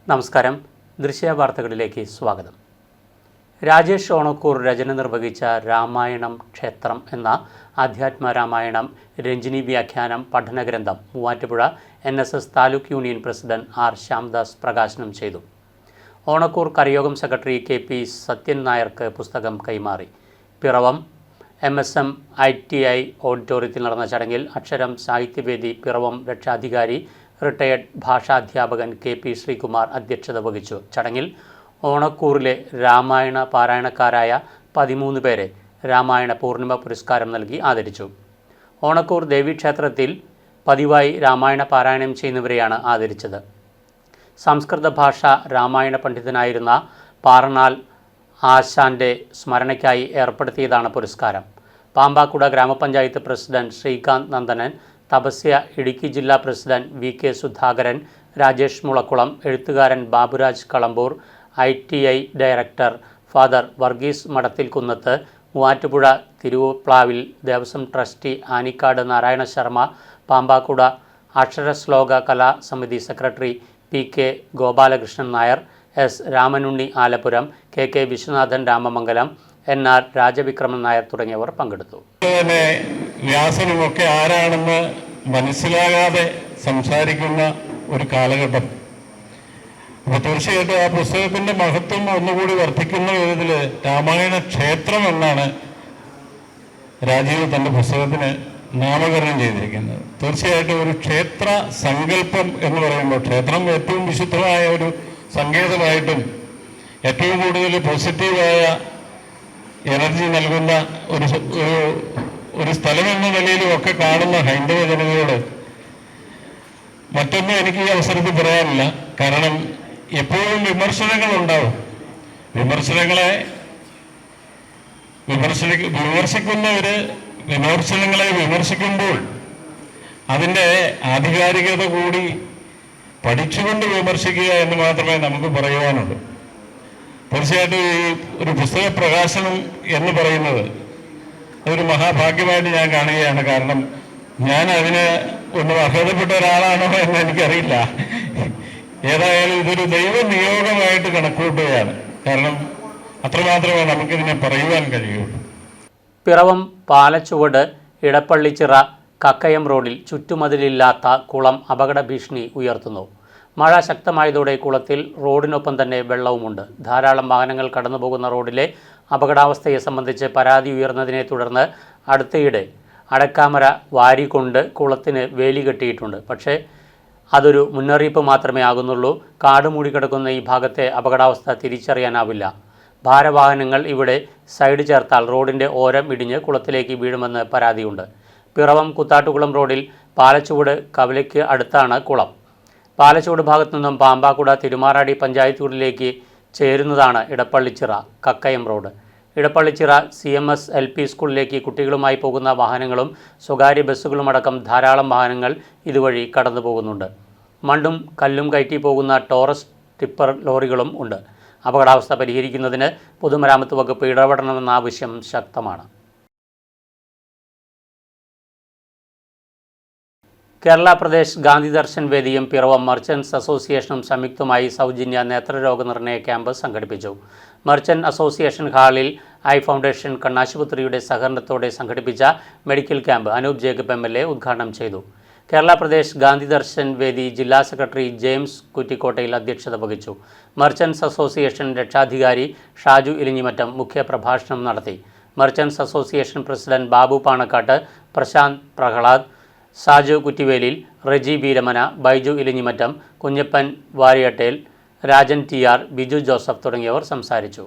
നമസ്കാരം. ദൃശ്യ വാർത്തകളിലേക്ക് സ്വാഗതം. രാജേഷ് ഓണക്കൂർ രചന നിർവഹിച്ച രാമായണം ക്ഷേത്രം എന്ന ആധ്യാത്മ രാമായണം രഞ്ജിനി വ്യാഖ്യാനം പഠനഗ്രന്ഥം Muvattupuzha NSS taluk union president R. Shyamdas പ്രകാശനം ചെയ്തു. ഓണക്കൂർ കരയോഗം സെക്രട്ടറി KP സത്യൻ നായർക്ക് പുസ്തകം കൈമാറി. പിറവം MSM ITI ഓഡിറ്റോറിയത്തിൽ നടന്ന ചടങ്ങിൽ അക്ഷരം സാഹിത്യവേദി പിറവം രക്ഷാധികാരി റിട്ടയർഡ് ഭാഷാധ്യാപകൻ KP ശ്രീകുമാർ അധ്യക്ഷത വഹിച്ചു. ചടങ്ങിൽ ഓണക്കൂറിലെ രാമായണ പാരായണക്കാരായ 13 പേരെ രാമായണ പൂർണിമ പുരസ്കാരം നൽകി ആദരിച്ചു. ഓണക്കൂർ ദേവീക്ഷേത്രത്തിൽ പതിവായി രാമായണ പാരായണം ചെയ്യുന്നവരെയാണ് ആദരിച്ചത്. സംസ്കൃത ഭാഷ രാമായണ പണ്ഡിതനായിരുന്ന പാറനാൽ ആശാൻ്റെ സ്മരണയ്ക്കായി ഏർപ്പെടുത്തിയതാണ് പുരസ്കാരം. പാമ്പാക്കുട ഗ്രാമപഞ്ചായത്ത് പ്രസിഡന്റ് ശ്രീകാന്ത് നന്ദനൻ, തപസ്യ ഇടുക്കി ജില്ലാ പ്രസിഡന്റ് VK സുധാകരൻ, രാജേഷ് മുളക്കുളം, എഴുത്തുകാരൻ Baburaj Kalampoor, ITI director father Varghese Madathilkunnath, Muvattupuzha തിരുവപ്ലാവിൽ ദേവസ്വം ട്രസ്റ്റി ആനിക്കാട് നാരായണ ശർമ്മ, പാമ്പാക്കുട അക്ഷരശ്ലോക കലാസമിതി secretary PK Gopalakrishnan Nair, S. Ramanunni Alappuram, KK Viswanathan Ramamangalam, NR Rajavikraman Nair തുടങ്ങിയവർ പങ്കെടുത്തു. വ്യാസനുമൊക്കെ ആരാണെന്ന് മനസ്സിലാകാതെ സംസാരിക്കുന്ന ഒരു കാലഘട്ടം. അപ്പോൾ തീർച്ചയായിട്ടും ആ പുസ്തകത്തിൻ്റെ മഹത്വം ഒന്നുകൂടി വർദ്ധിക്കുന്ന വിധത്തിൽ രാമായണ ക്ഷേത്രം എന്നാണ് രാജീവ് തൻ്റെ പുസ്തകത്തിന് നാമകരണം ചെയ്തിരിക്കുന്നത്. തീർച്ചയായിട്ടും ഒരു ക്ഷേത്ര സങ്കല്പം എന്ന് പറയുമ്പോൾ ക്ഷേത്രം ഏറ്റവും വിശുദ്ധമായ ഒരു സങ്കേതമായിട്ടും ഏറ്റവും കൂടുതൽ പോസിറ്റീവായ എനർജി നൽകുന്ന ഒരു സ്ഥലം എന്ന നിലയിലും ഒക്കെ കാണുന്ന ഹൈന്ദവ ജനതയോട് മറ്റൊന്നും എനിക്ക് ഈ അവസരത്തിൽ പറയാനില്ല. കാരണം എപ്പോഴും വിമർശനങ്ങളുണ്ടാവും. വിമർശിക്കുന്നവര് വിമർശനങ്ങളെ വിമർശിക്കുമ്പോൾ അതിൻ്റെ ആധികാരികത കൂടി പഠിച്ചുകൊണ്ട് വിമർശിക്കുക എന്ന് മാത്രമേ നമുക്ക് പറയുവാനുള്ളൂ. തീർച്ചയായിട്ടും ഈ ഒരു പുസ്തക പ്രകാശനം എന്ന് പറയുന്നത് അതൊരു മഹാഭാഗ്യമായിട്ട് ഞാൻ കാണുകയാണ്. കാരണം ഞാൻ അതിന് ഒന്നും അർഹതപ്പെട്ട ഒരാളാണോ എന്ന് എനിക്കറിയില്ല. ഏതായാലും ഇതൊരു ദൈവ നിയോഗമായിട്ട് കണക്കൂട്ടുകയാണ്. കാരണം അത്രമാത്രമേ നമുക്കിതിനെ പറയുവാൻ കഴിയുള്ളൂ. പിറവം പാലച്ചുവട് ഇടപ്പള്ളിച്ചിറ കക്കയം റോഡിൽ ചുറ്റുമതിലില്ലാത്ത കുളം അപകട ഭീഷണി ഉയർത്തുന്നു. മഴ ശക്തമായതോടെ കുളത്തിൽ റോഡിനൊപ്പം തന്നെ വെള്ളവുമുണ്ട്. ധാരാളം വാഹനങ്ങൾ കടന്നുപോകുന്ന റോഡിലെ അപകടാവസ്ഥയെ സംബന്ധിച്ച് പരാതി ഉയർന്നതിനെ തുടർന്ന് അടുത്തയിടെ അടക്കാമര വാരിക്കൊണ്ട് കുളത്തിന് വേലി കെട്ടിയിട്ടുണ്ട്. പക്ഷേ അതൊരു മുന്നറിയിപ്പ് മാത്രമേ ആകുന്നുള്ളൂ. കാട് മൂടിക്കിടക്കുന്ന ഈ ഭാഗത്തെ അപകടാവസ്ഥ തിരിച്ചറിയാനാവില്ല. ഭാരവാഹനങ്ങൾ ഇവിടെ സൈഡ് ചേർത്താൽ റോഡിൻ്റെ ഓരം ഇടിഞ്ഞ് കുളത്തിലേക്ക് വീഴുമെന്ന് പരാതിയുണ്ട്. പിറവം കുത്താട്ടുകുളം റോഡിൽ പാലച്ചുവട് കവലയ്ക്ക് അടുത്താണ് കുളം. പാലച്ചുവട് ഭാഗത്തു നിന്നും പാമ്പാക്കുട തിരുമാറാടി പഞ്ചായത്തുകളിലേക്ക് ചേരുന്നതാണ് ഇടപ്പള്ളിച്ചിറ കക്കയം റോഡ്. ഇടപ്പള്ളിച്ചിറ CMS LP സ്കൂളിലേക്ക് കുട്ടികളുമായി പോകുന്ന വാഹനങ്ങളും സ്വകാര്യ ബസ്സുകളുമടക്കം ധാരാളം വാഹനങ്ങൾ ഇതുവഴി കടന്നു പോകുന്നുണ്ട്. മണ്ണും കല്ലും കയറ്റി പോകുന്ന ടോറസ് ടിപ്പർ ലോറികളും ഉണ്ട്. അപകടാവസ്ഥ പരിഹരിക്കുന്നതിന് പൊതുമരാമത്ത് വകുപ്പ് ഇടപെടണമെന്ന ആവശ്യം ശക്തമാണ്. കേരള പ്രദേശ് ഗാന്ധി ദർശൻ വേദിയും പിറവം മർച്ചൻസ് അസോസിയേഷനും സംയുക്തമായി സൗജന്യ നേത്രരോഗ നിർണയ ക്യാമ്പ് സംഘടിപ്പിച്ചു. മർച്ചന്റ് അസോസിയേഷൻ ഹാളിൽ ഐ ഫൗണ്ടേഷൻ കണ്ണാശുപത്രിയുടെ സഹകരണത്തോടെ സംഘടിപ്പിച്ച medical camp Anoop Jacob MLA ഉദ്ഘാടനം ചെയ്തു. കേരള പ്രദേശ് ഗാന്ധി ദർശൻ വേദി ജില്ലാ സെക്രട്ടറി ജെയിംസ് കുറ്റിക്കോട്ടയിൽ അധ്യക്ഷത വഹിച്ചു. മർച്ചൻസ് അസോസിയേഷൻ രക്ഷാധികാരി ഷാജു ഇലിഞ്ഞിമറ്റം മുഖ്യപ്രഭാഷണം നടത്തി. Merchants association president Babu Panakkat, Prasanth Prahlad, Saju Kuttivelil, Reji Veeramana, Baiju Ilinjimattam, Kunjappan Variyattel, Rajan TR, Biju Joseph തുടങ്ങിയവർ സംസാരിച്ചു.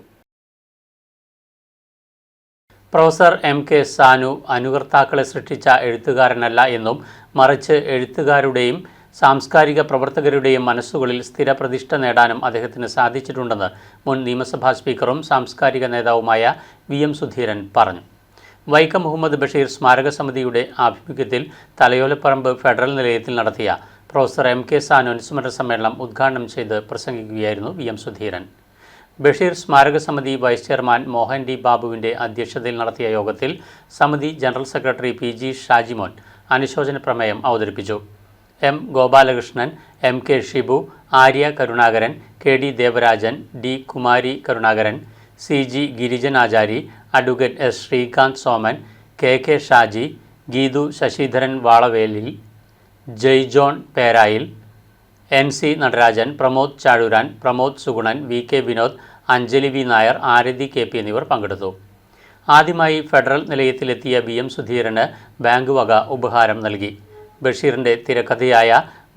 പ്രൊഫസർ MK സാനു അനുകർത്താക്കളെ സൃഷ്ടിച്ച എഴുത്തുകാരനല്ല എന്നും മറിച്ച് എഴുത്തുകാരുടെയും സാംസ്കാരിക പ്രവർത്തകരുടെയും മനസ്സുകളിൽ സ്ഥിരപ്രതിഷ്ഠ നേടാനും അദ്ദേഹത്തിന് സാധിച്ചിട്ടുണ്ടെന്ന് മുൻ നിയമസഭാ സ്പീക്കറും സാംസ്കാരിക നേതാവുമായ VM സുധീരൻ പറഞ്ഞു. വൈക്കം മുഹമ്മദ് ബഷീർ സ്മാരക സമിതിയുടെ ആഭിമുഖ്യത്തിൽ തലയോലപ്പറമ്പ് ഫെഡറൽ നിലയത്തിൽ നടത്തിയ പ്രൊഫസർ MK സാനു അനുസ്മരണ സമ്മേളനം ഉദ്ഘാടനം ചെയ്ത് പ്രസംഗിക്കുകയായിരുന്നു VM സുധീരൻ. ബഷീർ സ്മാരക സമിതി വൈസ് ചെയർമാൻ മോഹൻ D. ബാബുവിൻ്റെ അധ്യക്ഷതയിൽ നടത്തിയ യോഗത്തിൽ സമിതി ജനറൽ സെക്രട്ടറി PG ഷാജിമോൻ അനുശോചന പ്രമേയം അവതരിപ്പിച്ചു. M. Gopalakrishnan, MK Shibu, Arya Karunakaran, KD Devarajan, D Kumari Karunakaran, CG Girijan Achari, advocate S Sreekanth Soman, KK Shaji, Geethu Sasidharan Valavelil, Jayjohn Perayil, NC Natarajan, Pramod Chazhooran, Pramod Sugunan, VK Vinod, Anjali V Nair, Arathi KP എന്നിവർ പങ്കെടുത്തു. ആദ്യമായി ഫെഡറൽ നിലയത്തിലെത്തിയ BM സുധീരന് ബാങ്ക് വക ഉപഹാരം നൽകി. ബഷീറിൻ്റെ തിരക്കഥയായ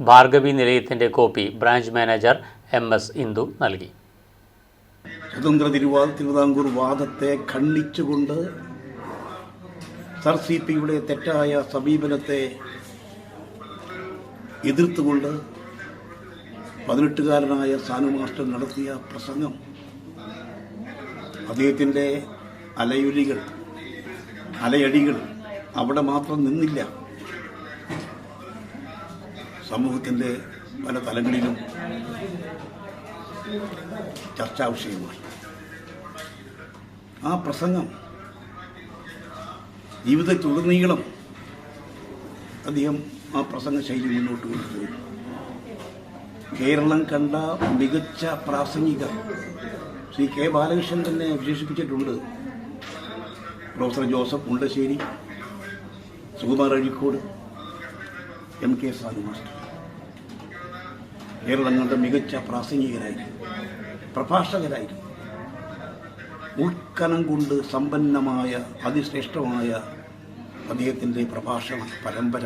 ഭാർഗവി നിലയത്തിൻ്റെ copy branch manager MS Indu നൽകി. സ്വതന്ത്ര തിരുവിതാംകൂർ വാദത്തെ ഖണ്ഡിച്ചുകൊണ്ട് സർ CPയുടെ തെറ്റായ സമീപനത്തെ എതിർത്തുകൊണ്ട് 18കാരനായ സാനു മാസ്റ്റർ നടത്തിയ പ്രസംഗം അദ്ദേഹത്തിൻ്റെ അലയടികൾ അവിടെ മാത്രം നിന്നില്ല. സമൂഹത്തിൻ്റെ പല തലങ്ങളിലും ചർച്ചാ വിഷയമായി. ആ പ്രസംഗം ജീവിതത്തിലുടനീളം അദ്ദേഹം ആ പ്രസംഗ ശൈലി മുന്നോട്ട് കൊണ്ടുപോയി. കേരളം കണ്ട മികച്ച പ്രാസംഗികർ ശ്രീ K ബാലകൃഷ്ണൻ തന്നെ വിശേഷിപ്പിച്ചിട്ടുണ്ട്. Professor Joseph Mundassery, Sukumar Azhikode, MK Sanu master Keralam കണ്ട മികച്ച പ്രാസംഗികരായിരുന്നു, പ്രഭാഷകരായിരുന്നു. ഉൾക്കനം കൊണ്ട് സമ്പന്നമായ അതിശ്രേഷ്ഠമായ അദ്ദേഹത്തിൻ്റെ പ്രഭാഷണ പരമ്പര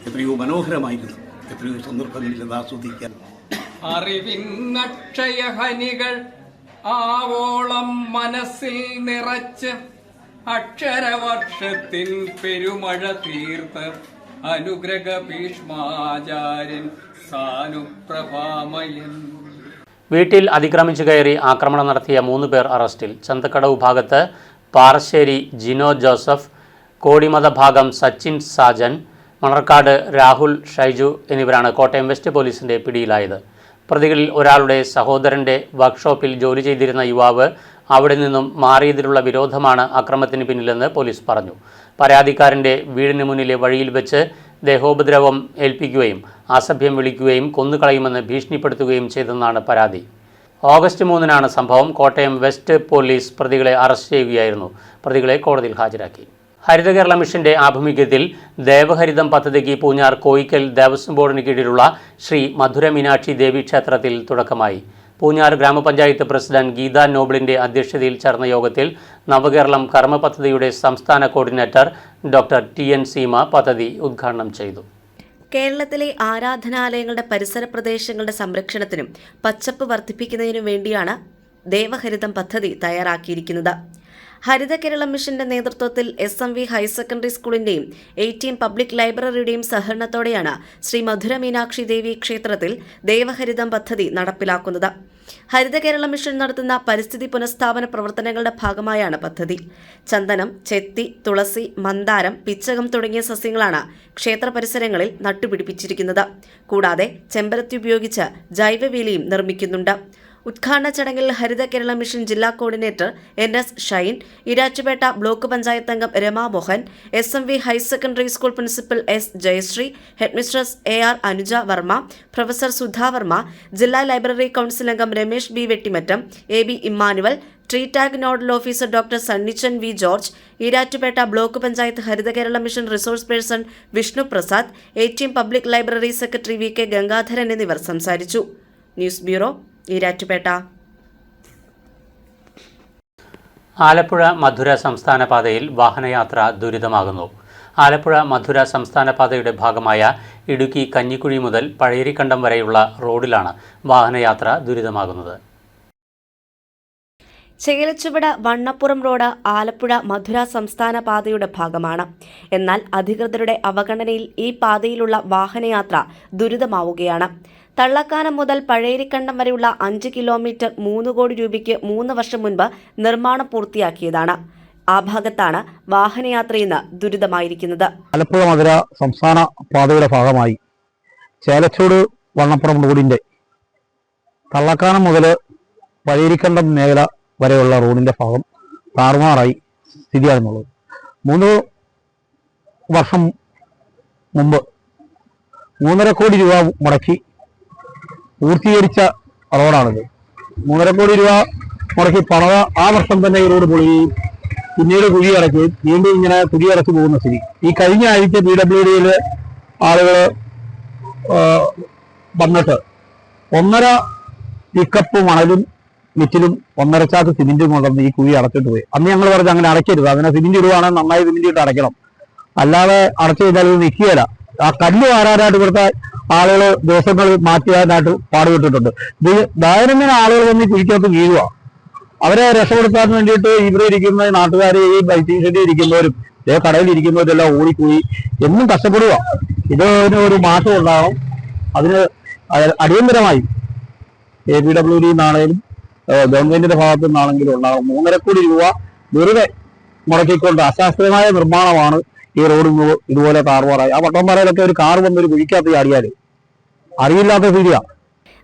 എത്രയോ മനോഹരമായിരുന്നു. എത്രയോ സന്ദർഭങ്ങളിൽ അത് ആസ്വദിക്കാൻ. അറിവിന്നക്ഷയഹനികൾ ആവോളം മനസ്സിൽ നിറച്ച് അക്ഷരവർഷത്തിൻ പെരുമഴ തീർത്ത് അനുഗ്രഹ ഭീഷ്മാചാര്യൻ സാനുപ്രഭാമയൻ. വീട്ടിൽ അതിക്രമിച്ചു കയറി ആക്രമണം നടത്തിയ 3 പേർ അറസ്റ്റിൽ. ചന്തക്കടവ് ഭാഗത്ത് പാറശ്ശേരി ജിനോ ജോസഫ്, കോടിമത ഭാഗം സച്ചിൻ സാജൻ, മണർക്കാട് രാഹുൽ ഷൈജു എന്നിവരാണ് കോട്ടയം വെസ്റ്റ് പോലീസിൻ്റെ പിടിയിലായത്. പ്രതികളിൽ ഒരാളുടെ സഹോദരൻ്റെ വർക്ക്ഷോപ്പിൽ ജോലി ചെയ്തിരുന്ന യുവാവ് അവിടെ നിന്നും മാറിയതിലുള്ള വിരോധമാണ് അക്രമത്തിന് പിന്നിലെന്ന് പോലീസ് പറഞ്ഞു. പരാതിക്കാരൻ്റെ വീടിന് മുന്നിലെ വഴിയിൽ വെച്ച് ദേഹോപദ്രവം ഏൽപ്പിക്കുകയും അസഭ്യം വിളിക്കുകയും കൊന്നുകളയുമെന്ന് ഭീഷണിപ്പെടുത്തുകയും ചെയ്തെന്നാണ് പരാതി. ഓഗസ്റ്റ് 3-നാണ് സംഭവം. കോട്ടയം വെസ്റ്റ് പോലീസ് പ്രതികളെ അറസ്റ്റ് ചെയ്യുകയായിരുന്നു. പ്രതികളെ കോടതിയിൽ ഹാജരാക്കി. ഹരിത കേരള മിഷന്റെ ആഭിമുഖ്യത്തിൽ ദേവഹരിതം പദ്ധതിക്ക് പൂഞ്ഞാർ കോയിക്കൽ ദേവസ്വം ബോർഡിന് കീഴിലുള്ള ശ്രീ മധുര മീനാക്ഷി ദേവി ക്ഷേത്രത്തിൽ തുടക്കമായി. പൂഞ്ഞാർ ഗ്രാമപഞ്ചായത്ത് പ്രസിഡന്റ് ഗീത നോബിളിന്റെ അധ്യക്ഷതയിൽ ചേർന്ന യോഗത്തിൽ നവകേരളം കർമ്മ പദ്ധതിയുടെ സംസ്ഥാന കോർഡിനേറ്റർ ഡോക്ടർ TN സീമ പദ്ധതി ഉദ്ഘാടനം ചെയ്തു. കേരളത്തിലെ ആരാധനാലയങ്ങളുടെ പരിസര പ്രദേശങ്ങളുടെ സംരക്ഷണത്തിനും പച്ചപ്പ് വർദ്ധിപ്പിക്കുന്നതിനും വേണ്ടിയാണ് ദേവഹരിതം പദ്ധതി തയ്യാറാക്കിയിരിക്കുന്നത്. ഹരിത കേരളം മിഷന്റെ നേതൃത്വത്തിൽ SMV ഹയർ സെക്കൻഡറി സ്കൂളിന്റെയും 18 പബ്ലിക് ലൈബ്രറിയുടെയും സഹകരണത്തോടെയാണ് ശ്രീ മധുര മീനാക്ഷി ദേവി ക്ഷേത്രത്തിൽ ദേവഹരിതം പദ്ധതി നടപ്പിലാക്കുന്നത്. ഹരിത കേരളം മിഷൻ നടത്തുന്ന പരിസ്ഥിതി പുനഃസ്ഥാപന പ്രവർത്തനങ്ങളുടെ ഭാഗമായാണ് പദ്ധതി. ചന്ദനം, ചെത്തി, തുളസി, മന്ദാരം, പിച്ചകം തുടങ്ങിയ സസ്യങ്ങളാണ് ക്ഷേത്ര പരിസരങ്ങളിൽ നട്ടുപിടിപ്പിച്ചിരിക്കുന്നത്. കൂടാതെ ചെമ്പരത്തി ഉപയോഗിച്ച് ജൈവവേലിയും നിർമ്മിക്കുന്നുണ്ട്. ഉദ്ഘാടന ചടങ്ങിൽ ഹരിത കേരള മിഷൻ ജില്ലാ coordinator NS Shine, Erattupetta block panchayat അംഗം Rama Mohan, SMV higher secondary school principal S Jayasree, headmistress AR Anuja Varma, professor Sudha Varma, ജില്ലാ ലൈബ്രറി കൗൺസിൽ അംഗം Ramesh B Vettimattam, AB Emmanuel, tree tag nodal officer doctor Sunnichan V George, Erattupetta block panchayat Haritha Kerala mission resource person Vishnu Prasad, 18 public library secretary VK Gangadharan എന്നിവർ സംസാരിച്ചു. News bureau, Erattupetta. Alappuzha മധുര സംസ്ഥാന പാതയിൽ വാഹനയാത്ര ദുരിതമാകുന്നു. ആലപ്പുഴ മധുര സംസ്ഥാന പാതയുടെ ഭാഗമായ ഇടുക്കി കഞ്ഞിക്കുഴി മുതൽ പഴയരിക്കണ്ടം വരെയുള്ള റോഡിലാണ് വാഹനയാത്ര ദുരിതമാകുന്നത്. ചേലച്ചുവട് വണ്ണപ്പുറം റോഡ് ആലപ്പുഴ മധുര സംസ്ഥാന പാതയുടെ ഭാഗമാണ്. എന്നാൽ അധികൃതരുടെ അവഗണനയിൽ ഈ പാതയിലുള്ള വാഹനയാത്ര ദുരിതമാവുകയാണ്. തള്ളക്കാനം മുതൽ പഴയരിക്കണ്ടം വരെയുള്ള 5 കിലോമീറ്റർ 3 കോടി രൂപയ്ക്ക് 3 വർഷം മുൻപ് നിർമ്മാണം പൂർത്തിയാക്കിയതാണ്. ആ ഭാഗത്താണ് വാഹനയാത്രയിന്ന് ദുരിതമായിരിക്കുന്നത്. ആലപ്പുഴ മധുര സംസ്ഥാന പാതയുടെ ഭാഗമായി ചേലച്ചൂട് വണ്ണപ്പുറം റോഡിന്റെ തള്ളക്കാനം മുതൽ പഴയരിക്കണ്ടം മേഖല വരെയുള്ള റോഡിന്റെ ഭാഗം താറുമാറായി സ്ഥിതിയാകുന്നുള്ളത്. 3 വർഷം മുമ്പ് 3.5 കോടി രൂപ മുടക്കി പൂർത്തീകരിച്ച റോഡാണിത്. 3.5 കോടി രൂപ മുടക്കി പണിത ആ വർഷം തന്നെ ഈ റോഡ് പൊളിയുകയും പിന്നീട് കുഴി അടയ്ക്കുകയും വീണ്ടും ഇങ്ങനെ കുഴി അടച്ചു പോകുന്ന സ്ഥിതി. ഈ കഴിഞ്ഞ ആഴ്ച PWDയിലെ ആളുകൾ വന്നിട്ട് 1.5 പിക്കപ്പ് മണലും മിറ്റിലും 1.5 ചാക്ക് സിമെന്റും കൊണ്ടുവന്ന് ഈ കുഴി അടച്ചിട്ട് പോയി. അന്ന് ഞങ്ങൾ പറഞ്ഞു അങ്ങനെ അടയ്ക്കരുത്, അങ്ങനെ സിമെന്റ് ഇടുവാണെങ്കിൽ നന്നായി സിമെന്റ് ഇട്ട് അടയ്ക്കണം, അല്ലാതെ അടച്ചു കഴിഞ്ഞാൽ ഇത് നിൽക്കുകയില്ല. ആ കല്ല് വാരാനായിട്ട് ഇവിടുത്തെ ആളുകൾ ദിവസങ്ങൾ മാറ്റിയാനായിട്ട് പാടുപെട്ടിട്ടുണ്ട്. ദൈനംദിന ആളുകൾ വന്ന് കുഴിക്കകത്ത് വീഴുക. അവരെ രക്ഷപ്പെടുത്താൻ വേണ്ടിയിട്ട് ഇവിടെ ഇരിക്കുന്ന നാട്ടുകാരെ ഈ ബൈക്കിംഗ് ഷെഡിൽ ഇരിക്കുന്നവരും കടയിൽ ഇരിക്കുന്നവരെല്ലാം ഓടിക്കൂടി എന്നും കഷ്ടപ്പെടുക. ഇതിന് ഒരു മാറ്റം ഉണ്ടാകും. അതിന് അടിയന്തരമായി PWD നിന്നാണെങ്കിലും ഗവൺമെന്റിന്റെ ഭാഗത്തു നിന്നാണെങ്കിലും ഉണ്ടാകും. 3.5 കോടി രൂപ വെറുതെ മുടക്കിക്കൊണ്ട് അശാസ്ത്രീയമായ നിർമ്മാണമാണ് ഈ റോഡ് ഇതുപോലെ താറുമാറായി. ആ വട്ടംപാറയിലൊക്കെ ഒരു കാർ വന്നൊരു കുഴിക്കകത്ത് ചാടിയാൽ അറിയില്ലാത്ത സ്ഥിതിയാണ്.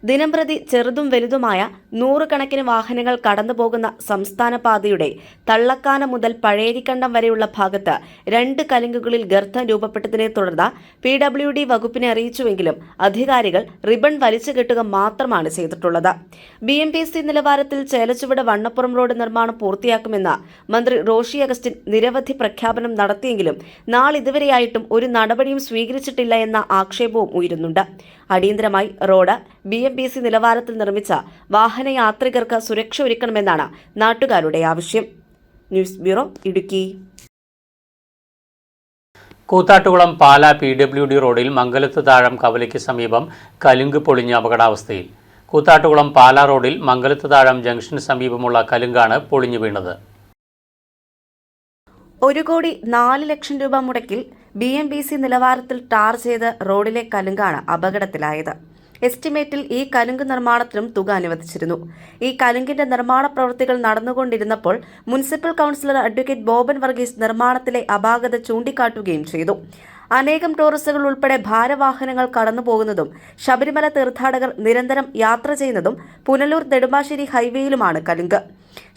ദിനംപ്രതി ചെറുതും വലുതുമായ 100 കണക്കിന് വാഹനങ്ങൾ കടന്നുപോകുന്ന സംസ്ഥാന പാതയുടെ തള്ളക്കാന മുതൽ പഴേരിക്കണ്ടം വരെയുള്ള ഭാഗത്ത് 2 കലുങ്കുകളിൽ ഗർത്തം രൂപപ്പെട്ടതിനെ തുടർന്ന് PWD വകുപ്പിനെ അറിയിച്ചുവെങ്കിലും അധികാരികൾ റിബൺ വലിച്ചു കെട്ടുക മാത്രമാണ് ചെയ്തിട്ടുള്ളത്. BMPC നിലവാരത്തിൽ ചേലച്ചുവട് വണ്ണപ്പുറം റോഡ് നിർമ്മാണം പൂർത്തിയാക്കുമെന്ന് മന്ത്രി റോഷി അഗസ്റ്റിൻ നിരവധി പ്രഖ്യാപനം നടത്തിയെങ്കിലും നാളിതുവരെയായിട്ടും ഒരു നടപടിയും സ്വീകരിച്ചിട്ടില്ല എന്ന ആക്ഷേപവും ഉയരുന്നുണ്ട്. അടിയന്തരമായി റോഡ് BMPC നിലവാരത്തിൽ നിർമ്മിച്ച വാഹനയാത്രികർക്ക് സുരക്ഷ ഒരുക്കണമെന്നാണ് നാട്ടുകാരുടെ ആവശ്യം. News bureau, Idukki. Koothattukulam Pala PWD റോഡിൽ മംഗലത്ത് താഴം കവലയ്ക്ക് സമീപം കലുങ്ക് പൊളിഞ്ഞ അപകടാവസ്ഥയിൽ. കൂത്താട്ടുകുളം പാല റോഡിൽ മംഗലത്ത് താഴം ജംഗ്ഷന് സമീപമുള്ള കലുങ്കാണ് പൊളിഞ്ഞു വീണത്. 1,04 ലക്ഷം രൂപ മുടക്കിൽ BMPC നിലവാരത്തിൽ ടാർ ചെയ്ത് റോഡിലെ കലുങ്കാണ് അപകടത്തിലായത്. എസ്റ്റിമേറ്റിൽ ഈ കലുങ്ക് നിർമ്മാണത്തിനും തുക അനുവദിച്ചിരുന്നു. ഈ കലുങ്കിന്റെ നിർമ്മാണ പ്രവൃത്തികൾ നടന്നുകൊണ്ടിരുന്നപ്പോൾ municipal councillor advocate Boban Varghese നിർമ്മാണത്തിലെ അപാകത ചൂണ്ടിക്കാട്ടുകയും ചെയ്തു. അനേകം ടൂറിസ്റ്റുകൾ ഉൾപ്പെടെ ഭാരവാഹനങ്ങൾ കടന്നുപോകുന്നതും ശബരിമല തീർത്ഥാടകർ നിരന്തരം യാത്ര ചെയ്യുന്നതും പുനലൂർ നെടുമ്പാശ്ശേരി ഹൈവേയിലുമാണ് കലുങ്ക്.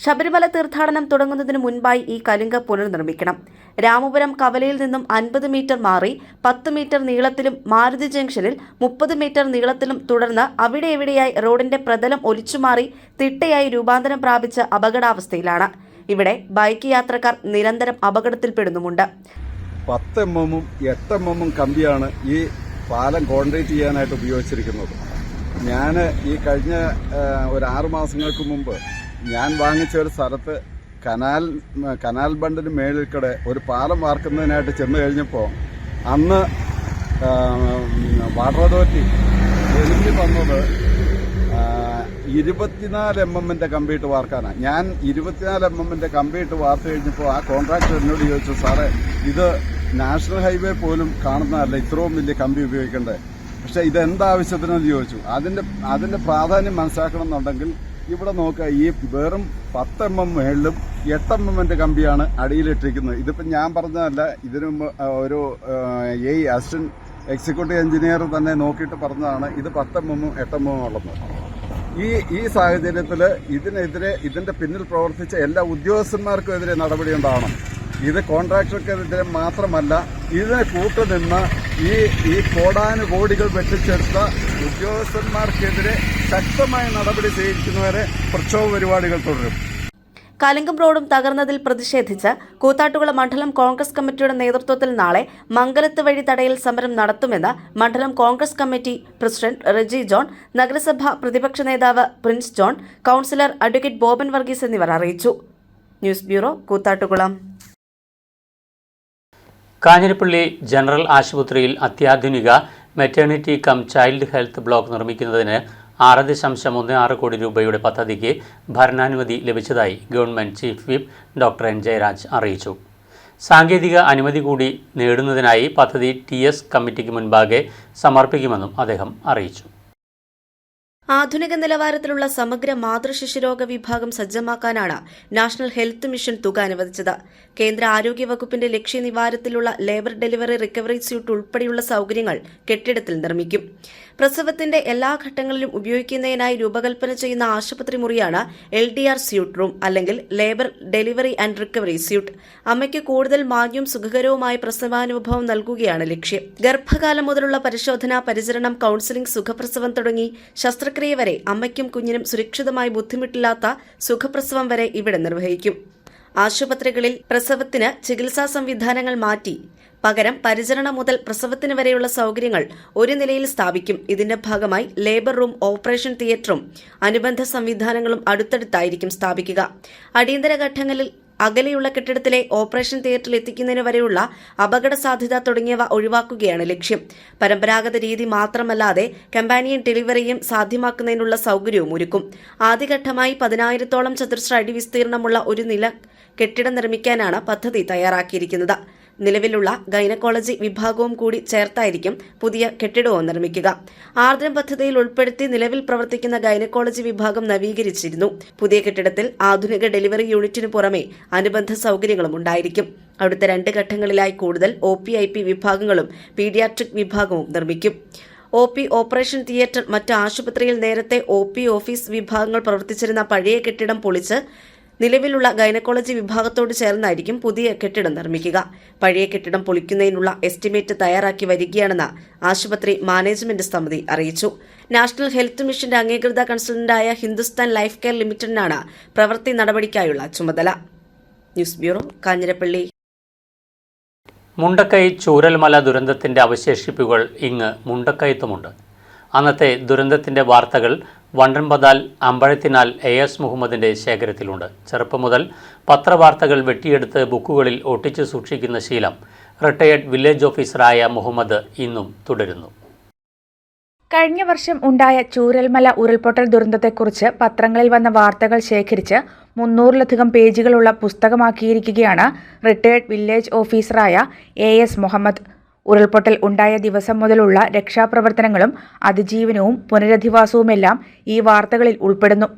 ശബരിമല തീർത്ഥാടനം തുടങ്ങുന്നതിന് മുൻപായി ഈ കലുങ്ക് പുനർനിർമ്മിക്കണം. രാമപുരം കവലയിൽ നിന്നും 50 മീറ്റർ മാറി 10 മീറ്റർ നീളത്തിലും മാരുതി ജംഗ്ഷനിൽ 30 മീറ്റർ നീളത്തിലും തുടർന്ന് അവിടെ എവിടെയായി റോഡിന്റെ പ്രതലം ഒലിച്ചുമാറി തിട്ടയായി രൂപാന്തരം പ്രാപിച്ച അപകടാവസ്ഥയിലാണ്. ഇവിടെ ബൈക്ക് യാത്രക്കാർ നിരന്തരം അപകടത്തിൽപ്പെടുന്നുമുണ്ട്. 10 mm 8 mm കമ്പിയാണ് ഈ പാലം കോൺക്രീറ്റ് ചെയ്യാനായിട്ട് ഉപയോഗിച്ചിരിക്കുന്നത്. ഞാൻ ഈ കഴിഞ്ഞ ഒരു 6 മാസങ്ങൾക്ക് മുമ്പ് ഞാൻ വാങ്ങിച്ച ഒരു സ്ഥലത്ത് കനാൽ ബണ്ടിന് മേളിൽ കൂടെ ഒരു പാലം വാർക്കുന്നതിനായിട്ട് ചെന്ന് കഴിഞ്ഞപ്പോൾ അന്ന് വാട്ടർ അതോറിറ്റി എനിക്ക് തന്നത് 24 mm കമ്പിയിട്ട് വാർക്കാനാണ്. ഞാൻ 24 mm കമ്പിയിട്ട് വാർത്ത് കഴിഞ്ഞപ്പോൾ ആ കോൺട്രാക്ടർ എന്നോട് ചോദിച്ചു, സാറേ ഇത് നാഷണൽ ഹൈവേ പോലും കാണുന്നതല്ല ഇത്രയും വലിയ കമ്പി ഉപയോഗിക്കേണ്ടത്, പക്ഷെ ഇതെന്താവശ്യത്തിനെന്ന് ചോദിച്ചു. അതിന്റെ പ്രാധാന്യം മനസ്സിലാക്കണം എന്നുണ്ടെങ്കിൽ ഇവിടെ നോക്കുക, ഈ വെറും 10 mm മേളിലും 8 mm കമ്പിയാണ് അടിയിലിട്ടിരിക്കുന്നത്. ഇതിപ്പോൾ ഞാൻ പറഞ്ഞതല്ല, ഇതിനു ഒരു അസിസ്റ്റന്റ് എക്സിക്യൂട്ടീവ് എഞ്ചിനീയർ തന്നെ നോക്കിയിട്ട് പറഞ്ഞതാണ് ഇത് 10 mm 8 mm ഉള്ളത്. ഈ സാഹചര്യത്തിൽ ഇതിന്റെ പിന്നിൽ പ്രവർത്തിച്ച എല്ലാ ഉദ്യോഗസ്ഥന്മാർക്കും എതിരെ നടപടി ഉണ്ടാവണം. ഇത് കോൺട്രാക്ടർക്കെതിരെ മാത്രമല്ല, ഇതിനെ കൂട്ടുനിന്ന ഈ കോടാനുകോടികൾ വെട്ടിച്ചെടുത്ത ഉദ്യോഗസ്ഥന്മാർക്കെതിരെ ശക്തമായ നടപടി സ്വീകരിക്കുന്നവരെ പ്രക്ഷോഭ പരിപാടികൾ തുടരും. കലുങ്കും റോഡും തകർന്നതിൽ പ്രതിഷേധിച്ച് കൂത്താട്ടുകുളം മണ്ഡലം കോൺഗ്രസ് കമ്മിറ്റിയുടെ നേതൃത്വത്തിൽ നാളെ മംഗലത്ത് വഴി തടയൽ സമരം നടത്തുമെന്ന് മണ്ഡലം Congress committee president Reji John, നഗരസഭാ പ്രതിപക്ഷ നേതാവ് Prince John, councillor advocate Boban Varghese എന്നിവർ അറിയിച്ചു. News bureau, Koothattukulam. Kanjirappally general ആശുപത്രിയിൽ അത്യാധുനിക maternity cum child health block നിർമ്മിക്കുന്നതിന് 6.16 കോടി രൂപയുടെ പദ്ധതിക്ക് ഭരണാനുമതി ലഭിച്ചതായി government chief whip doctor N Jayaraj അറിയിച്ചു. സാങ്കേതിക അനുമതി കൂടി നേടുന്നതിനായി പദ്ധതി TS കമ്മിറ്റിക്ക് മുൻപാകെ സമർപ്പിക്കുമെന്നും അദ്ദേഹം അറിയിച്ചു. ആധുനിക നിലവാരത്തിലുള്ള സമഗ്ര മാതൃശിശുരോഗ വിഭാഗം സജ്ജമാക്കാനാണ് നാഷണൽ ഹെൽത്ത് മിഷൻ തുക അനുവദിച്ചത്. കേന്ദ്ര ആരോഗ്യ വകുപ്പിന്റെ ലക്ഷ്യനിവാരത്തിലുള്ള ലേബർ ഡെലിവറി റിക്കവറി സ്യൂട്ട് ഉൾപ്പെടെയുള്ള സൌകര്യങ്ങൾ കെട്ടിടത്തിൽ നിർമ്മിക്കും. പ്രസവത്തിന്റെ എല്ലാ ഘട്ടങ്ങളിലും ഉപയോഗിക്കുന്നതിനായി രൂപകൽപ്പന ചെയ്യുന്ന ആശുപത്രി മുറിയാണ് LDR സ്യൂട്ട് റൂം അല്ലെങ്കിൽ labour delivery and recovery suite. അമ്മയ്ക്ക് കൂടുതൽ മാന്യവും സുഖകരവുമായ പ്രസവാനുഭവം നൽകുകയാണ് ലക്ഷ്യം. ഗർഭകാലം മുതലുള്ള പരിശോധന, പരിചരണം, കൌൺസിലിംഗ്, സുഖപ്രസവം തുടങ്ങി ശസ്ത്രക്രിയ വരെ അമ്മയ്ക്കും കുഞ്ഞിനും സുരക്ഷിതമായി ബുദ്ധിമുട്ടില്ലാത്ത സുഖപ്രസവം വരെ ഇവിടെ നിർവഹിക്കും. ആശുപത്രികളിൽ പ്രസവത്തിന് ചികിത്സാ സംവിധാനങ്ങൾ മാറ്റി പകരം പരിചരണം മുതൽ പ്രസവത്തിന് വരെയുള്ള സൌകര്യങ്ങൾ ഒരു നിലയിൽ സ്ഥാപിക്കും. ഇതിന്റെ ഭാഗമായി ലേബർ റൂം, ഓപ്പറേഷൻ തിയേറ്ററും അനുബന്ധ സംവിധാനങ്ങളും അടുത്തടുത്തായിരിക്കും സ്ഥാപിക്കുക. അടിയന്തര ഘട്ടങ്ങളിൽ അകലെയുള്ള കെട്ടിടത്തിലെ ഓപ്പറേഷൻ തിയേറ്ററിൽ എത്തിക്കുന്നതിന് വരെയുള്ള അപകട സാധ്യത തുടങ്ങിയവ ഒഴിവാക്കുകയാണ് ലക്ഷ്യം. പരമ്പരാഗത രീതി മാത്രമല്ലാതെ കമ്പാനിയൻ ഡെലിവറിയും സാധ്യമാക്കുന്നതിനുള്ള സൌകര്യവും ഒരുക്കും. ആദ്യഘട്ടമായി 10,000-ഓളം ചതുരശ്ര അടി വിസ്തീർണമുള്ള ഒരു നില കെട്ടിടം നിർമ്മിക്കാനാണ് പദ്ധതി തയ്യാറാക്കിയിരിക്കുന്നത്. നിലവിലുള്ള ഗൈനക്കോളജി വിഭാഗവും കൂടി ചേർത്തായിരിക്കും പുതിയ കെട്ടിടവും നിർമ്മിക്കുക. ആർദ്രം പദ്ധതിയിൽ ഉൾപ്പെടുത്തി നിലവിൽ പ്രവർത്തിക്കുന്ന ഗൈനക്കോളജി വിഭാഗം നവീകരിച്ചിരുന്നു. പുതിയ കെട്ടിടത്തിൽ ആധുനിക ഡെലിവറി യൂണിറ്റിനു പുറമെ അനുബന്ധ സൌകര്യങ്ങളും ഉണ്ടായിരിക്കും. അടുത്ത 2 ഘട്ടങ്ങളിലായി കൂടുതൽ OP-IP വിഭാഗങ്ങളും പീഡിയാട്രിക് വിഭാഗവും നിർമ്മിക്കും. OP, ഓപ്പറേഷൻ തിയേറ്റർ, മറ്റ് ആശുപത്രിയിൽ നേരത്തെ OP ഓഫീസ് വിഭാഗങ്ങൾ പ്രവർത്തിച്ചിരുന്ന പഴയ കെട്ടിടം പൊളിച്ച് നിലവിലുള്ള ഗൈനക്കോളജി വിഭാഗത്തോട് ചേർന്നായിരിക്കും പുതിയ കെട്ടിടം നിർമ്മിക്കുക. പഴയ കെട്ടിടം പൊളിക്കുന്നതിനുള്ള എസ്റ്റിമേറ്റ് തയ്യാറാക്കി വരികയാണെന്ന് ആശുപത്രി മാനേജ്മെന്റ് സമിതി അറിയിച്ചു. നാഷണൽ ഹെൽത്ത് മിഷന്റെ അംഗീകൃത കൺസൾട്ടന്റായ ഹിന്ദുസ്ഥാൻ ലൈഫ് കെയർ ലിമിറ്റഡിനാണ് പ്രവൃത്തി നടപടിക്കായുള്ള ചുമതല. News bureau, Kanjirappally. മുണ്ടക്കൈ ചൂരൽമല ദുരന്തത്തിന്റെ അവശേഷിപ്പുകൾ ഇങ്ങ് മുണ്ടക്കയത്തുമുണ്ട്. അന്നത്തെ ദുരന്തത്തിന്റെ വാർത്തകൾ വണ്ടൻപതാൽ, അമ്പഴത്തിനാൽ AS മുഹമ്മദിന്റെ ശേഖരത്തിലുണ്ട്. ചെറുപ്പം മുതൽ പത്രവാർത്തകൾ വെട്ടിയെടുത്ത് ബുക്കുകളിൽ ഒട്ടിച്ചു സൂക്ഷിക്കുന്ന ശീലം റിട്ടയേർഡ് വില്ലേജ് ഓഫീസറായ മുഹമ്മദ് ഇന്നും തുടരുന്നു. കഴിഞ്ഞ വർഷം ഉണ്ടായ ചൂരൽമല ഉരുൾപൊട്ടൽ ദുരന്തത്തെക്കുറിച്ച് പത്രങ്ങളിൽ വന്ന വാർത്തകൾ ശേഖരിച്ച് 300-ലധികം പേജുകളുള്ള പുസ്തകമാക്കിയിരിക്കുകയാണ് റിട്ടയേർഡ് വില്ലേജ് ഓഫീസറായ AS മുഹമ്മദ്. ഉരുൾപൊട്ടൽ ഉണ്ടായ ദിവസം മുതലുള്ള രക്ഷാപ്രവർത്തനങ്ങളും അതിജീവനവും പുനരധിവാസവുമെല്ലാം ഈ വാർത്തകളിൽ ഉൾപ്പെടുന്നു.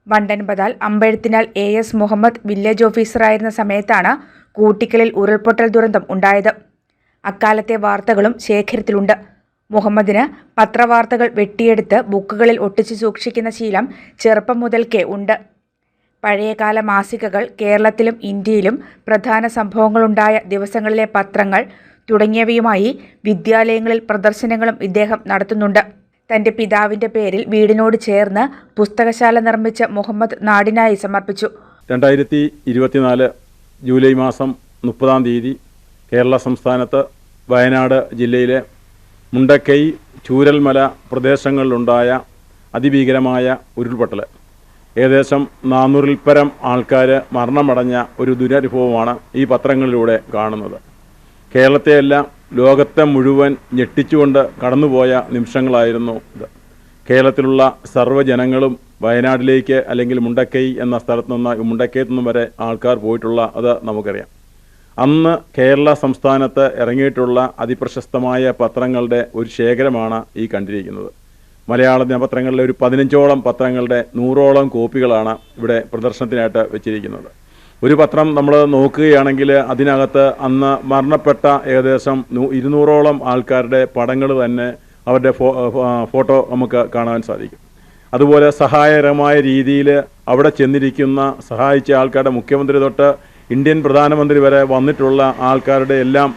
വണ്ടൻപതാൽ, അമ്പഴത്തിനാൽ AS മുഹമ്മദ് വില്ലേജ് ഓഫീസറായിരുന്ന സമയത്താണ് കൂട്ടിക്കലിൽ ഉരുൾപൊട്ടൽ ദുരന്തം ഉണ്ടായത്. അക്കാലത്തെ വാർത്തകളും ശേഖരത്തിലുണ്ട്. മുഹമ്മദിന് പത്രവാർത്തകൾ വെട്ടിയെടുത്ത് ബുക്കുകളിൽ ഒട്ടിച്ചു സൂക്ഷിക്കുന്ന ശീലം ചെറുപ്പം മുതൽക്കേ ഉണ്ട്. പഴയകാല മാസികകൾ, കേരളത്തിലും ഇന്ത്യയിലും പ്രധാന സംഭവങ്ങളുണ്ടായ ദിവസങ്ങളിലെ പത്രങ്ങൾ തുടങ്ങിയവയുമായി വിദ്യാലയങ്ങളിൽ പ്രദർശനങ്ങളും ഇദ്ദേഹം നടത്തുന്നുണ്ട്. തന്റെ പിതാവിന്റെ പേരിൽ വീടിനോട് ചേർന്ന് പുസ്തകശാല നിർമ്മിച്ച മുഹമ്മദ് നാടിനായി സമർപ്പിച്ചു. 2024 ജൂലൈ മാസം 30-ാം തീയതി കേരള സംസ്ഥാനത്ത് വയനാട് ജില്ലയിലെ മുണ്ടക്കൈ, ചൂരൽമല പ്രദേശങ്ങളിലുണ്ടായ അതിഭീകരമായ ഉരുൾപൊട്ടൽ, ഏകദേശം 400-ൽ പരം ആൾക്കാർ മരണമടഞ്ഞ ഒരു ദുരനുഭവമാണ് ഈ പത്രങ്ങളിലൂടെ കാണുന്നത്. കേരളത്തെയല്ല, ലോകത്തെ മുഴുവൻ ഞെട്ടിച്ചുകൊണ്ട് കടന്നുപോയ നിമിഷങ്ങളായിരുന്നു ഇത്. കേരളത്തിലുള്ള സർവ്വജനങ്ങളും വയനാട്ടിലേക്ക് അല്ലെങ്കിൽ മുണ്ടക്കൈ എന്ന സ്ഥലത്തു നിന്ന്, മുണ്ടക്കയത്തു നിന്നും വരെ ആൾക്കാർ പോയിട്ടുള്ള അത് നമുക്കറിയാം. അന്ന് കേരള സംസ്ഥാനത്ത് ഇറങ്ങിയിട്ടുള്ള അതിപ്രശസ്തമായ പത്രങ്ങളുടെ ഒരു ശേഖരമാണ് ഈ കണ്ടിരിക്കുന്നത്. മലയാള ദിനപത്രങ്ങളിലെ ഒരു 15ഓളം പത്രങ്ങളുടെ 100ഓളം കോപ്പികളാണ് ഇവിടെ പ്രദർശനത്തിനായിട്ട് വെച്ചിരിക്കുന്നത്. ഒരു പത്രം നമ്മൾ നോക്കുകയാണെങ്കിൽ അതിനകത്ത് അന്ന് മരണപ്പെട്ട ഏകദേശം 200ഓളം ആൾക്കാരുടെ പടങ്ങൾ തന്നെ അവരുടെ ഫോട്ടോ നമുക്ക് കാണാൻ സാധിക്കും. അതുപോലെ സഹായകരമായ രീതിയിൽ അവിടെ ചെന്നിരിക്കുന്ന സഹായിച്ച ആൾക്കാരുടെ മുഖ്യമന്ത്രി തൊട്ട് ഇന്ത്യൻ പ്രധാനമന്ത്രി വരെ വന്നിട്ടുള്ള ആൾക്കാരുടെ എല്ലാം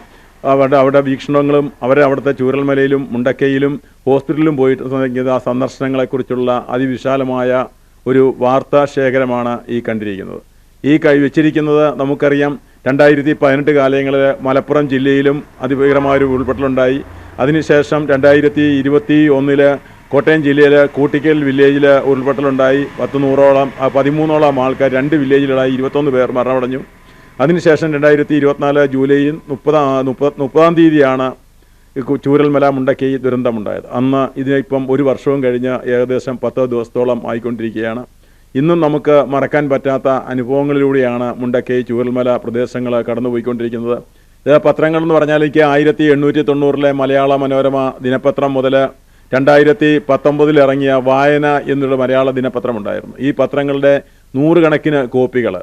അവരുടെ വീക്ഷണങ്ങളും അവിടുത്തെ ചൂരൽമലയിലും മുണ്ടക്കയിലും ഹോസ്പിറ്റലിലും പോയിട്ട് ആ സന്ദർശനങ്ങളെക്കുറിച്ചുള്ള അതിവിശാലമായ ഒരു വാർത്താ ശേഖരമാണ് ഈ കണ്ടിരിക്കുന്നത്. ഈ വെച്ചിരിക്കുന്നത് നമുക്കറിയാം 2018 കാലങ്ങളിൽ മലപ്പുറം ജില്ലയിലും അതിഭീകരമായൊരു ഉരുൾപൊട്ടലുണ്ടായി. അതിനുശേഷം 2021 കോട്ടയം ജില്ലയിലെ കൂട്ടിക്കൽ വില്ലേജിൽ ഉരുൾപൊട്ടലുണ്ടായി. 13ഓളം ആൾക്കാർ 2 വില്ലേജിലായി 21 പേർ മരണമടഞ്ഞു. അതിനുശേഷം 2024 ജൂലൈ 30 തീയതിയാണ് ചൂരൽമല മുണ്ടക്കൈ ദുരന്തമുണ്ടായത്. അന്ന് ഇതിനിപ്പം ഒരു വർഷവും കഴിഞ്ഞ് ഏകദേശം 10 ദിവസത്തോളം ആയിക്കൊണ്ടിരിക്കുകയാണ്. ഇന്നും നമുക്ക് മറക്കാൻ പറ്റാത്ത അനുഭവങ്ങളിലൂടെയാണ് മുണ്ടക്കൈ ചൂരൽമല പ്രദേശങ്ങൾ കടന്നുപോയിക്കൊണ്ടിരിക്കുന്നത്. ഇത് പത്രങ്ങൾ എന്ന് പറഞ്ഞാൽ എനിക്ക് 1890 മലയാള മനോരമ ദിനപത്രം മുതൽ 2019 ഇറങ്ങിയ വായന എന്നുള്ള മലയാള ദിനപത്രമുണ്ടായിരുന്നു. ഈ പത്രങ്ങളുടെ 100 കണക്കിന് കോപ്പികൾ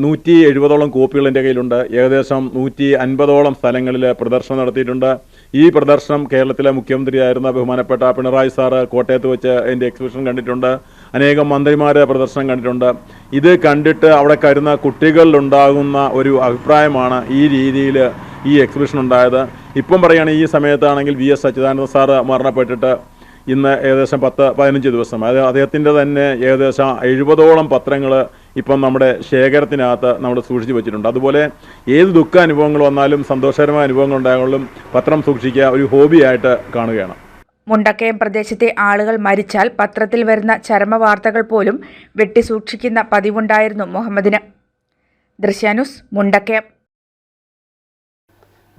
170ഓളം കോപ്പികൾ എൻ്റെ കയ്യിലുണ്ട്. ഏകദേശം 150ഓളം സ്ഥലങ്ങളിൽ പ്രദർശനം നടത്തിയിട്ടുണ്ട്. ഈ പ്രദർശനം കേരളത്തിലെ മുഖ്യമന്ത്രിയായിരുന്ന ബഹുമാനപ്പെട്ട പിണറായി സാറ് കോട്ടയത്ത് വെച്ച് അതിൻ്റെ എക്സിബിഷൻ കണ്ടിട്ടുണ്ട്. അനേകം മന്ത്രിമാരെ പ്രദർശനം കണ്ടിട്ടുണ്ട്. ഇത് കണ്ടിട്ട് അവിടെ കരുന്ന കുട്ടികളിലുണ്ടാകുന്ന ഒരു അഭിപ്രായമാണ് ഈ രീതിയിൽ ഈ എക്സിബിഷൻ ഉണ്ടായത്. ഇപ്പം പറയുകയാണെങ്കിൽ ഈ സമയത്താണെങ്കിൽ VS അച്യുതാനന്ദ സാറ് മരണപ്പെട്ടിട്ട് ഇന്ന് ഏകദേശം 10-15 ദിവസം. അത് അദ്ദേഹത്തിൻ്റെ തന്നെ ഏകദേശം 70ഓളം പത്രങ്ങൾ ഇപ്പം നമ്മുടെ ശേഖരത്തിനകത്ത് നമ്മൾ സൂക്ഷിച്ചു വെച്ചിട്ടുണ്ട്. അതുപോലെ ഏത് ദുഃഖ അനുഭവങ്ങൾ വന്നാലും സന്തോഷകരമായ അനുഭവങ്ങൾ ഉണ്ടായാലും പത്രം സൂക്ഷിക്കുക ഒരു ഹോബിയായിട്ട് കാണുകയാണ്. മുണ്ടക്കയം പ്രദേശത്തെ ആളുകൾ മരിച്ചാൽ പത്രത്തിൽ വരുന്ന ചരമവാർത്തകൾ പോലും വെട്ടിസൂക്ഷിക്കുന്ന പതിവുണ്ടായിരുന്നു മുഹമ്മദിന്. ദൃശ്യാന്യൂസ് മുണ്ടക്കയം.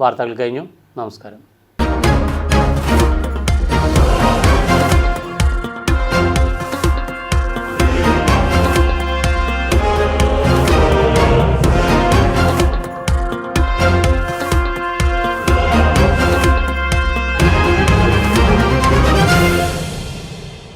വാർത്തകൾ കഴിഞ്ഞു. നമസ്കാരം.